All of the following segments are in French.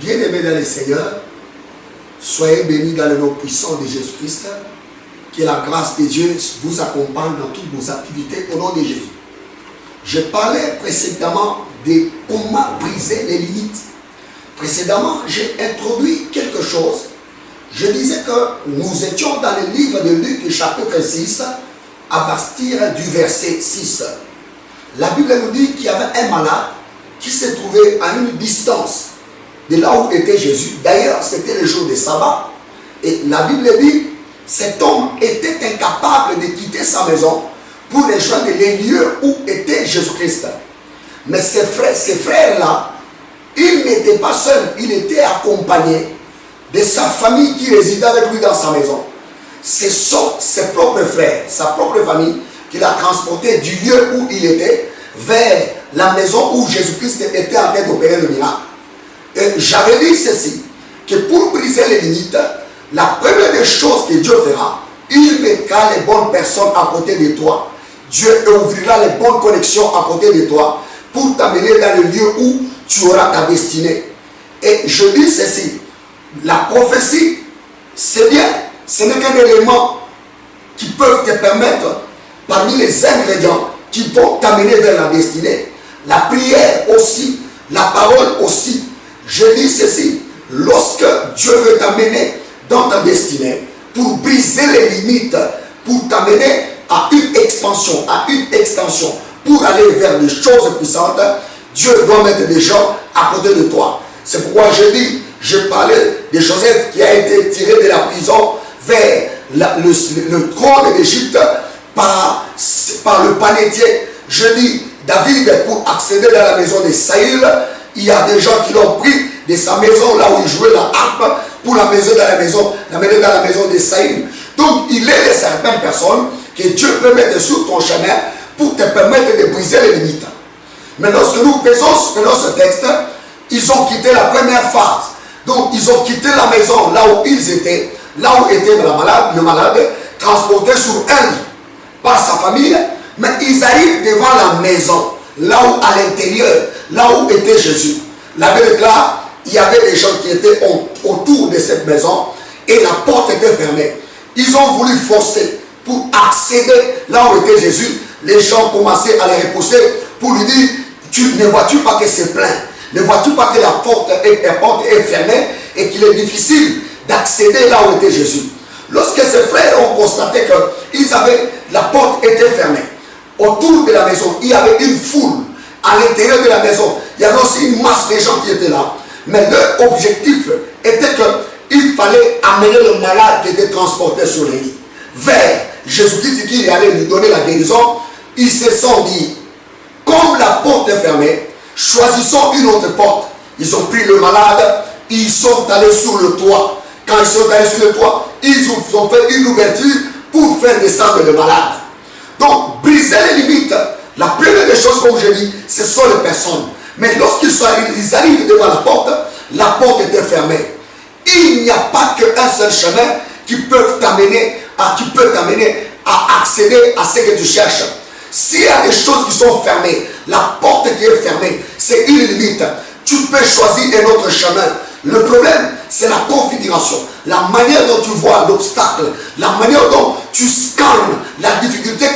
Bien-aimés dans le Seigneur, soyez bénis dans le nom puissant de Jésus-Christ. Que la grâce de Dieu vous accompagne dans toutes vos activités au nom de Jésus. Je parlais précédemment de comment briser les limites. Précédemment, j'ai introduit quelque chose. Je disais que nous étions dans le livre de Luc, chapitre 6, à partir du verset 6. La Bible nous dit qu'il y avait un malade qui se trouvait à une distance de là où était Jésus. D'ailleurs, c'était le jour de sabbat. Et la Bible dit, cet homme était incapable de quitter sa maison pour rejoindre les lieux où était Jésus-Christ. Mais ces frères-là, il n'était pas seul, il était accompagné de sa famille qui résidait avec lui dans sa maison. Ce sont ses propres frères, sa propre famille, qui l'a transporté du lieu où il était vers la maison où Jésus-Christ était en train d'opérer le miracle. Et j'avais dit ceci, que pour briser les limites, la première des choses que Dieu fera, il mettra les bonnes personnes à côté de toi. Dieu ouvrira les bonnes connexions à côté de toi pour t'amener dans le lieu où tu auras ta destinée. Et je dis ceci, la prophétie, c'est bien, ce n'est qu'un élément qui peut te permettre, parmi les ingrédients qui vont t'amener vers la destinée. La prière aussi, la parole aussi. Je dis ceci, lorsque Dieu veut t'amener dans ta destinée, pour briser les limites, pour t'amener à une expansion, à une extension, pour aller vers des choses puissantes, Dieu doit mettre des gens à côté de toi. C'est pourquoi je parlais de Joseph qui a été tiré de la prison vers le trône d'Égypte par le panetier. Je dis, David, pour accéder dans la maison de Saül, il y a des gens qui l'ont pris de sa maison, là où il jouait la harpe, pour l'amener dans la maison de Saül. Donc, il est de certaines personnes que Dieu peut mettre sur ton chemin pour te permettre de briser les limites. Mais lorsque nous prenons ce texte, ils ont quitté la première phase. Donc, ils ont quitté la maison, là où ils étaient, là où était le malade, transporté sur un lit par sa famille, mais ils arrivent devant la maison, là où à l'intérieur, là où était Jésus. La Bible déclare, il y avait des gens qui étaient autour de cette maison et la porte était fermée. Ils ont voulu forcer pour accéder là où était Jésus. Les gens commençaient à les repousser pour lui dire, ne vois-tu pas que c'est plein? Ne vois-tu pas que la porte est fermée et qu'il est difficile d'accéder là où était Jésus? Lorsque ses frères ont constaté que la porte était fermée, autour de la maison, il y avait une foule. À l'intérieur de la maison, il y avait aussi une masse de gens qui étaient là. Mais leur objectif était qu'il fallait amener le malade qui était transporté sur les lits vers Jésus-Christ qui allait lui donner la guérison. Ils se sont dit, comme la porte est fermée, choisissons une autre porte. Ils ont pris le malade, ils sont allés sur le toit. Quand ils sont allés sur le toit, ils ont fait une ouverture pour faire descendre le malade. Donc, briser les limites, la première des choses, comme je dis, ce sont les personnes. Mais lorsqu'ils arrivent devant la porte était fermée. Il n'y a pas qu'un seul chemin qui peut t'amener à accéder à ce que tu cherches. S'il y a des choses qui sont fermées, la porte qui est fermée, c'est une limite. Tu peux choisir un autre chemin. Le problème, c'est la configuration, la manière dont tu vois l'obstacle, la manière dont tu scannes la difficulté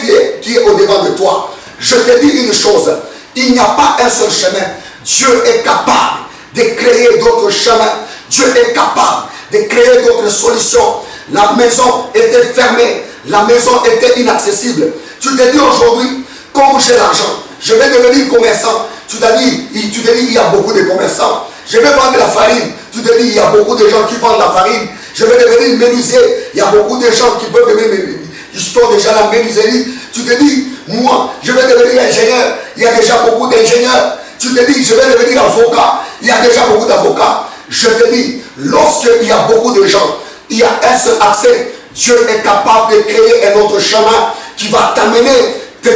qui est au-devant de toi. Je te dis une chose, il n'y a pas un seul chemin. Dieu est capable de créer d'autres chemins. Dieu est capable de créer d'autres solutions. La maison était fermée, la maison était inaccessible. Tu te dis aujourd'hui, comme j'ai l'argent, je vais devenir commerçant. Tu te dis, il y a beaucoup de commerçants. Je vais vendre la farine. Tu te dis, il y a beaucoup de gens qui vendent la farine. Je vais devenir menuisier. Il y a beaucoup de gens qui peuvent devenir, qui font déjà la menuiserie. Tu te dis, moi, je vais devenir ingénieur. Il y a déjà beaucoup d'ingénieurs. Tu te dis, je vais devenir avocat. Il y a déjà beaucoup d'avocats. Je te dis, lorsqu'il y a beaucoup de gens, il y a un seul accès. Dieu est capable de créer un autre chemin qui va t'amener, te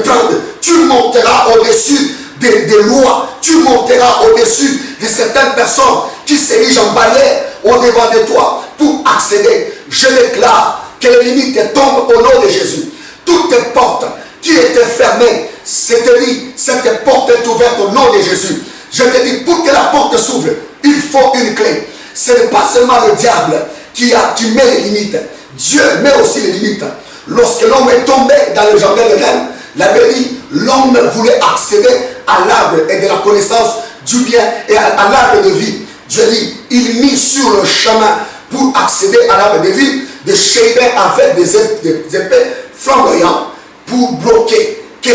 prendre. Tu monteras au-dessus des lois. Tu monteras au-dessus de certaines personnes qui s'érigent en barrière au-devant de toi pour accéder. Je déclare que les limites tombent au nom de Jésus. Toutes les portes qui étaient fermées, c'est-à-dire cette porte est ouverte au nom de Jésus. Je te dis, pour que la porte s'ouvre, il faut une clé. Ce n'est pas seulement le diable qui met les limites. Dieu met aussi les limites. Lorsque l'homme est tombé dans le jardin de l'Éden, la Bible dit, l'homme voulait accéder à l'arbre et de la connaissance du bien et à l'arbre de vie. Dieu dit, il mit sur le chemin pour accéder à l'arbre de vie des chérubins avec des épées flamboyantes pour bloquer que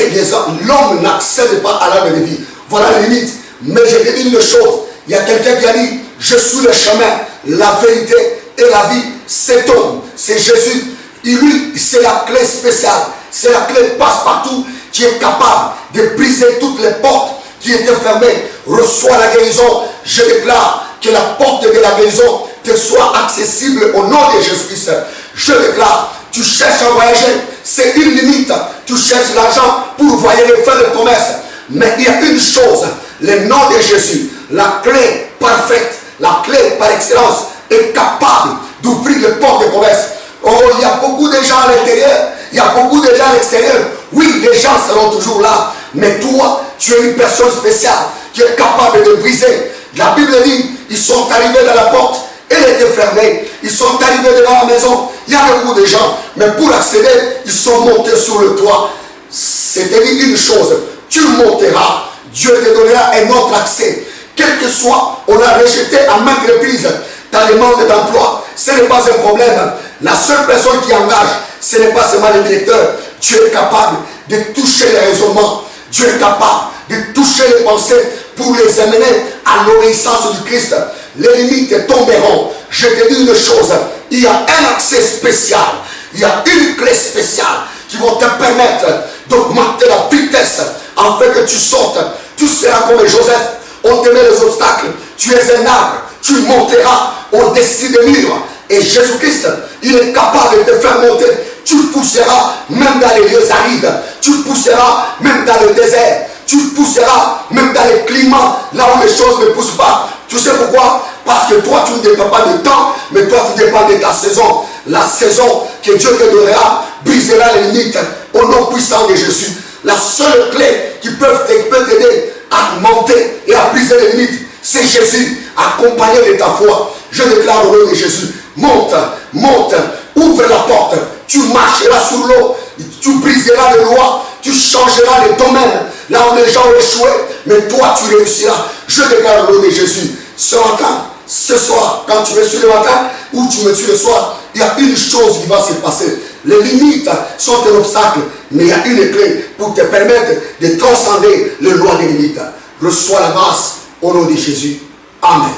l'homme n'accède pas à l'arbre de vie. Voilà la limite. Mais je te dis une chose, il y a quelqu'un qui a dit, je suis le chemin, la vérité et la vie. Cet homme, c'est Jésus. Et lui, c'est la clé spéciale. C'est la clé passe-partout qui est capable de briser toutes les portes qui étaient fermées. Reçois la guérison. Je déclare que la porte de la guérison te soit accessible au nom de Jésus-Christ. Je déclare, tu cherches à voyager, c'est une limite. Tu cherches l'argent pour voyager, faire le commerce. Mais il y a une chose, le nom de Jésus, la clé parfaite, la clé par excellence, est capable d'ouvrir les portes de commerce. Oh, il y a beaucoup de gens à l'intérieur, il y a beaucoup de gens à l'extérieur. Oui, les gens seront toujours là. Mais toi, tu es une personne spéciale qui est capable de briser. La Bible dit, ils sont arrivés dans la porte, elle était fermée. Ils sont arrivés devant la maison, il y a beaucoup de gens. Mais pour accéder, ils sont montés sur le toit. C'était dit une chose, tu monteras, Dieu te donnera un autre accès. Quel que soit, on a rejeté à maintes reprises dans le monde d'emploi. Ce n'est pas un problème. La seule personne qui engage, ce n'est pas seulement le directeur. Dieu est capable de toucher les raisonnements. Dieu est capable de toucher les pensées pour les amener à l'obéissance du Christ. Les limites tomberont. Je te dis une chose, il y a un accès spécial. Il y a une clé spéciale qui va te permettre d'augmenter la vitesse afin que tu sortes. Tu seras comme Joseph. On te met les obstacles. Tu es un arbre. Tu monteras au-dessus des murs. Et Jésus-Christ, il est capable de te faire monter. Tu pousseras même dans les lieux arides. Tu pousseras même dans le désert. Tu pousseras même dans les climats là où les choses ne poussent pas. Tu sais pourquoi? Parce que toi, tu ne dépends pas de temps, mais toi, tu dépends de ta saison. La saison que Dieu te donnera brisera les limites au nom puissant de Jésus. La seule clé qui peut t'aider à monter et à briser les limites, c'est Jésus, accompagné de ta foi. Je déclare au nom de Jésus, monte, monte, ouvre la porte, tu marcheras sur l'eau, tu briseras les lois, tu changeras les domaines, là où les gens ont échoué, mais toi tu réussiras. Je déclare au nom de Jésus, ce matin, ce soir, quand tu me suis le matin ou tu me suis le soir, il y a une chose qui va se passer. Les limites sont un obstacle, mais il y a une clé pour te permettre de transcender les lois des limites. Reçois la grâce au nom de Jésus. Amen.